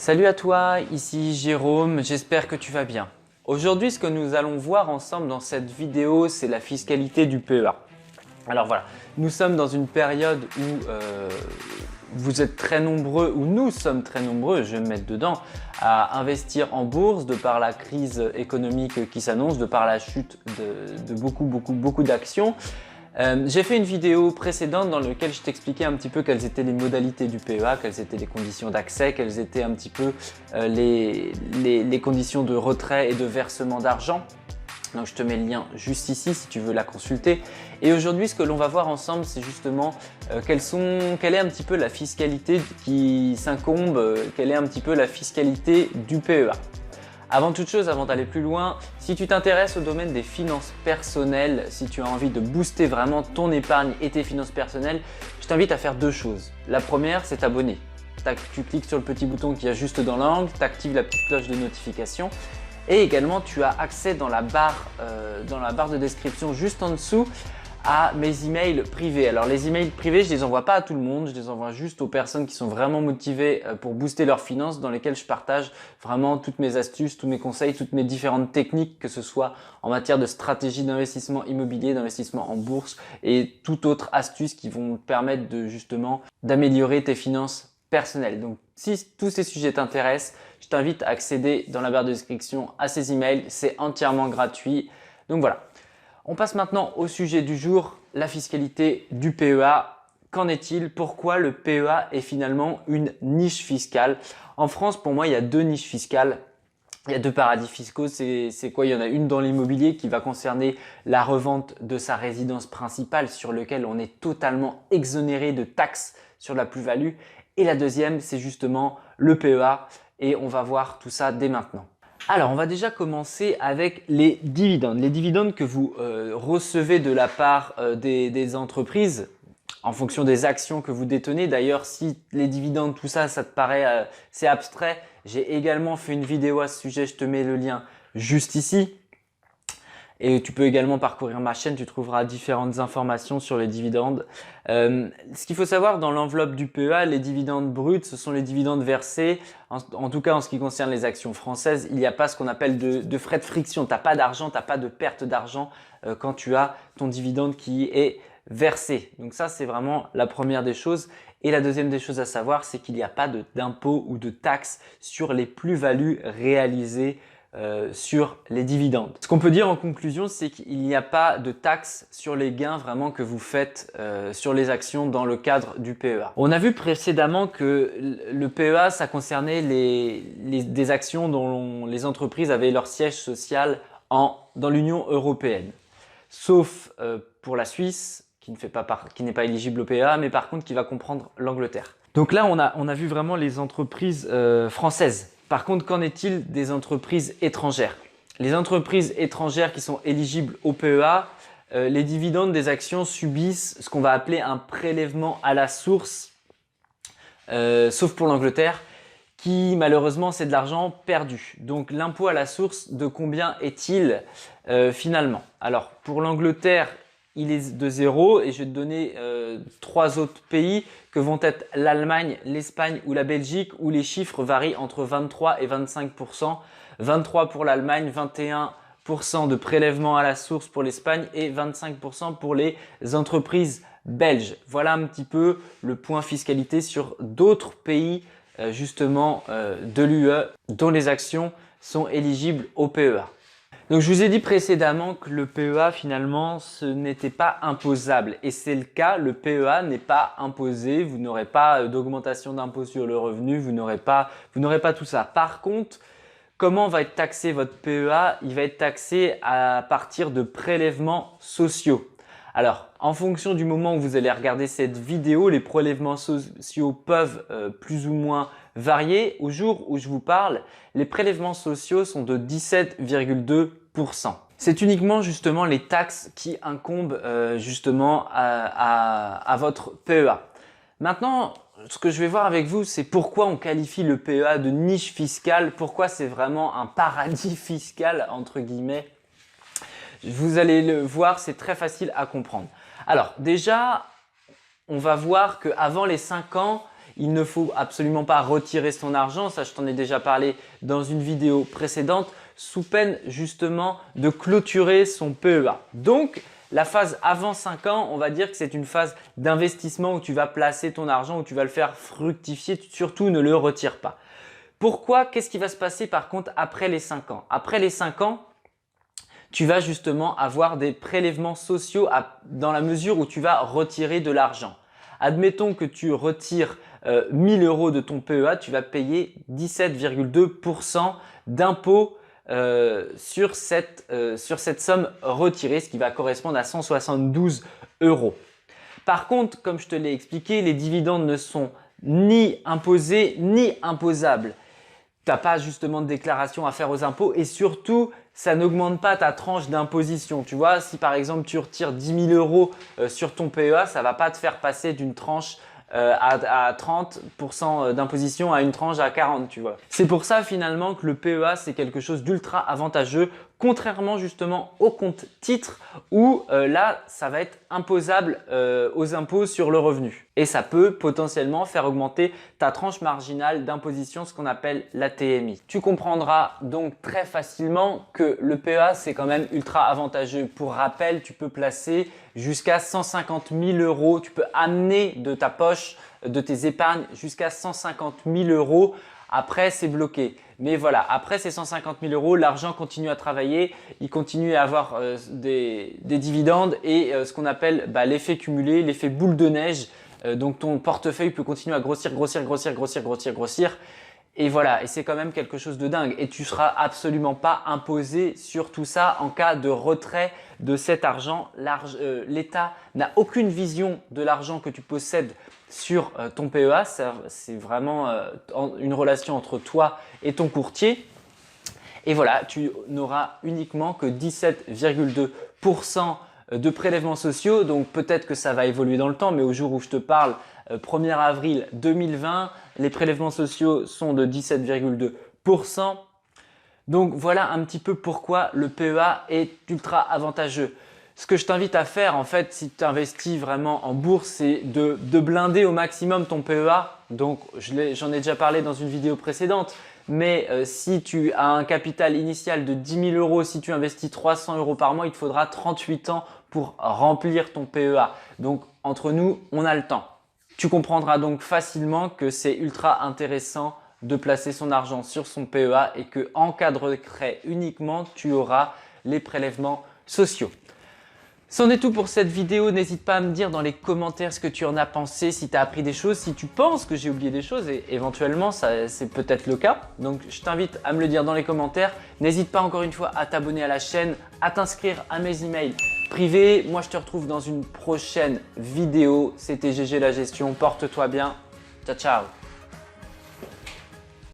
Salut à toi, ici Jérôme, j'espère que tu vas bien. Aujourd'hui, ce que nous allons voir ensemble dans cette vidéo, c'est la fiscalité du PEA. Alors voilà, nous sommes dans une période où vous êtes très nombreux, ou nous sommes très nombreux, je vais me mettre dedans, à investir en bourse de par la crise économique qui s'annonce, de par la chute de beaucoup d'actions. J'ai fait une vidéo précédente dans laquelle je t'expliquais un petit peu quelles étaient les modalités du PEA, quelles étaient les conditions d'accès, quelles étaient un petit peu les conditions de retrait et de versement d'argent. Donc je te mets le lien juste ici si tu veux la consulter. Et aujourd'hui, ce que l'on va voir ensemble, c'est justement quelle est un petit peu la fiscalité qui s'incombe, quelle est un petit peu la fiscalité du PEA. Avant toute chose, avant d'aller plus loin, si tu t'intéresses au domaine des finances personnelles, si tu as envie de booster vraiment ton épargne et tes finances personnelles, je t'invite à faire deux choses. La première, c'est t'abonner. Tu cliques sur le petit bouton qui est juste dans l'angle, tu actives la petite cloche de notification et également tu as accès dans la barre de description juste en dessous à mes emails privés. Alors les emails privés, je les envoie pas à tout le monde, je les envoie juste aux personnes qui sont vraiment motivées pour booster leurs finances, dans lesquelles je partage vraiment toutes mes astuces, tous mes conseils, toutes mes différentes techniques, que ce soit en matière de stratégie d'investissement immobilier, d'investissement en bourse et toute autre astuce qui vont te permettre de justement d'améliorer tes finances personnelles. Donc si tous ces sujets t'intéressent, je t'invite à accéder dans la barre de description à ces emails, c'est entièrement gratuit. Donc voilà. On passe maintenant au sujet du jour, la fiscalité du PEA. Qu'en est-il? Pourquoi le PEA est finalement une niche fiscale? En France, pour moi, il y a deux niches fiscales. Il y a deux paradis fiscaux. C'est quoi? Il y en a une dans l'immobilier qui va concerner la revente de sa résidence principale sur lequel on est totalement exonéré de taxes sur la plus-value. Et la deuxième, c'est justement le PEA et on va voir tout ça dès maintenant. Alors, on va déjà commencer avec les dividendes. Les dividendes que vous recevez de la part des entreprises en fonction des actions que vous détenez. D'ailleurs, si les dividendes, tout ça, ça te paraît c'est abstrait, j'ai également fait une vidéo à ce sujet. Je te mets le lien juste ici. Et tu peux également parcourir ma chaîne, tu trouveras différentes informations sur les dividendes. Ce qu'il faut savoir dans l'enveloppe du PEA, les dividendes bruts, ce sont les dividendes versés. En tout cas, en ce qui concerne les actions françaises, il n'y a pas ce qu'on appelle de frais de friction. Tu n'as pas d'argent, tu n'as pas de perte d'argent quand tu as ton dividende qui est versé. Donc ça, c'est vraiment la première des choses. Et la deuxième des choses à savoir, c'est qu'il n'y a pas d'impôt ou de taxes sur les plus-values réalisées sur les dividendes. Ce qu'on peut dire en conclusion, c'est qu'il n'y a pas de taxe sur les gains vraiment que vous faites sur les actions dans le cadre du PEA. On a vu précédemment que le PEA, ça concernait des actions dont les entreprises avaient leur siège social dans l'Union européenne. Sauf pour la Suisse, qui n'est pas éligible au PEA, mais par contre qui va comprendre l'Angleterre. Donc là, on a vu vraiment les entreprises françaises. Par contre, qu'en est-il des entreprises étrangères? Les entreprises étrangères qui sont éligibles au PEA, les dividendes des actions subissent ce qu'on va appeler un prélèvement à la source, sauf pour l'Angleterre, qui malheureusement c'est de l'argent perdu. Donc l'impôt à la source, de combien est-il finalement? Alors pour l'Angleterre, il est de 0 et je vais te donner trois autres pays que vont être l'Allemagne, l'Espagne ou la Belgique où les chiffres varient entre 23 et 25%. 23 pour l'Allemagne, 21% de prélèvement à la source pour l'Espagne et 25% pour les entreprises belges. Voilà un petit peu le point fiscalité sur d'autres pays justement de l'UE dont les actions sont éligibles au PEA. Donc je vous ai dit précédemment que le PEA finalement ce n'était pas imposable et c'est le cas, le PEA n'est pas imposé, vous n'aurez pas d'augmentation d'impôt sur le revenu, vous n'aurez pas tout ça. Par contre, comment va être taxé votre PEA? Il va être taxé à partir de prélèvements sociaux. Alors, en fonction du moment où vous allez regarder cette vidéo, les prélèvements sociaux peuvent plus ou moins varier. Au jour où je vous parle, les prélèvements sociaux sont de 17,2%. C'est uniquement justement les taxes qui incombent justement à votre PEA. Maintenant, ce que je vais voir avec vous, c'est pourquoi on qualifie le PEA de niche fiscale, pourquoi c'est vraiment un paradis fiscal entre guillemets. Vous allez le voir, c'est très facile à comprendre. Alors déjà, on va voir qu'avant les 5 ans, il ne faut absolument pas retirer son argent, ça je t'en ai déjà parlé dans une vidéo précédente, sous peine justement de clôturer son PEA. Donc, la phase avant 5 ans, on va dire que c'est une phase d'investissement où tu vas placer ton argent, où tu vas le faire fructifier, surtout ne le retire pas. Pourquoi? Qu'est-ce qui va se passer par contre après les 5 ans? Après les 5 ans, tu vas justement avoir des prélèvements sociaux dans la mesure où tu vas retirer de l'argent. Admettons que tu retires 1000 € de ton PEA, tu vas payer 17,2% d'impôt sur cette somme retirée, ce qui va correspondre à 172 €. Par contre, comme je te l'ai expliqué, les dividendes ne sont ni imposés ni imposables. Tu n'as pas justement de déclaration à faire aux impôts et surtout, ça n'augmente pas ta tranche d'imposition. Tu vois, si par exemple tu retires 10 000 € sur ton PEA, ça ne va pas te faire passer d'une tranche à 30% d'imposition à une tranche à 40%, tu vois. C'est pour ça finalement que le PEA, c'est quelque chose d'ultra avantageux, contrairement justement au compte titre où là, ça va être imposable aux impôts sur le revenu. Et ça peut potentiellement faire augmenter ta tranche marginale d'imposition, ce qu'on appelle la TMI. Tu comprendras donc très facilement que le PEA, c'est quand même ultra avantageux. Pour rappel, tu peux placer jusqu'à 150 000 €. Tu peux amener de ta poche, de tes épargnes, jusqu'à 150 000 €. Après, c'est bloqué. Mais voilà, après ces 150 000 €, l'argent continue à travailler, il continue à avoir des dividendes et ce qu'on appelle l'effet cumulé, l'effet boule de neige. Donc ton portefeuille peut continuer à grossir. Et voilà, et c'est quand même quelque chose de dingue. Et tu ne seras absolument pas imposé sur tout ça en cas de retrait de cet argent. L'État n'a aucune vision de l'argent que tu possèdes sur ton PEA. C'est vraiment une relation entre toi et ton courtier. Et voilà, tu n'auras uniquement que 17,2% de prélèvements sociaux. Donc peut-être que ça va évoluer dans le temps, mais au jour où je te parle, 1er avril 2020, les prélèvements sociaux sont de 17,2%. Donc voilà un petit peu pourquoi le PEA est ultra avantageux. Ce que je t'invite à faire en fait, si tu investis vraiment en bourse, c'est de blinder au maximum ton PEA. Donc j'en ai déjà parlé dans une vidéo précédente. Mais si tu as un capital initial de 10 000 €, si tu investis 300 € par mois, il te faudra 38 ans pour remplir ton PEA. Donc entre nous, on a le temps. Tu comprendras donc facilement que c'est ultra intéressant de placer son argent sur son PEA et qu'en cas de retrait uniquement, tu auras les prélèvements sociaux. C'en est tout pour cette vidéo. N'hésite pas à me dire dans les commentaires ce que tu en as pensé, si tu as appris des choses, si tu penses que j'ai oublié des choses et éventuellement c'est peut-être le cas. Donc je t'invite à me le dire dans les commentaires. N'hésite pas encore une fois à t'abonner à la chaîne, à t'inscrire à mes emails privés. Moi je te retrouve dans une prochaine vidéo. C'était GG la gestion. Porte-toi bien. Ciao ciao.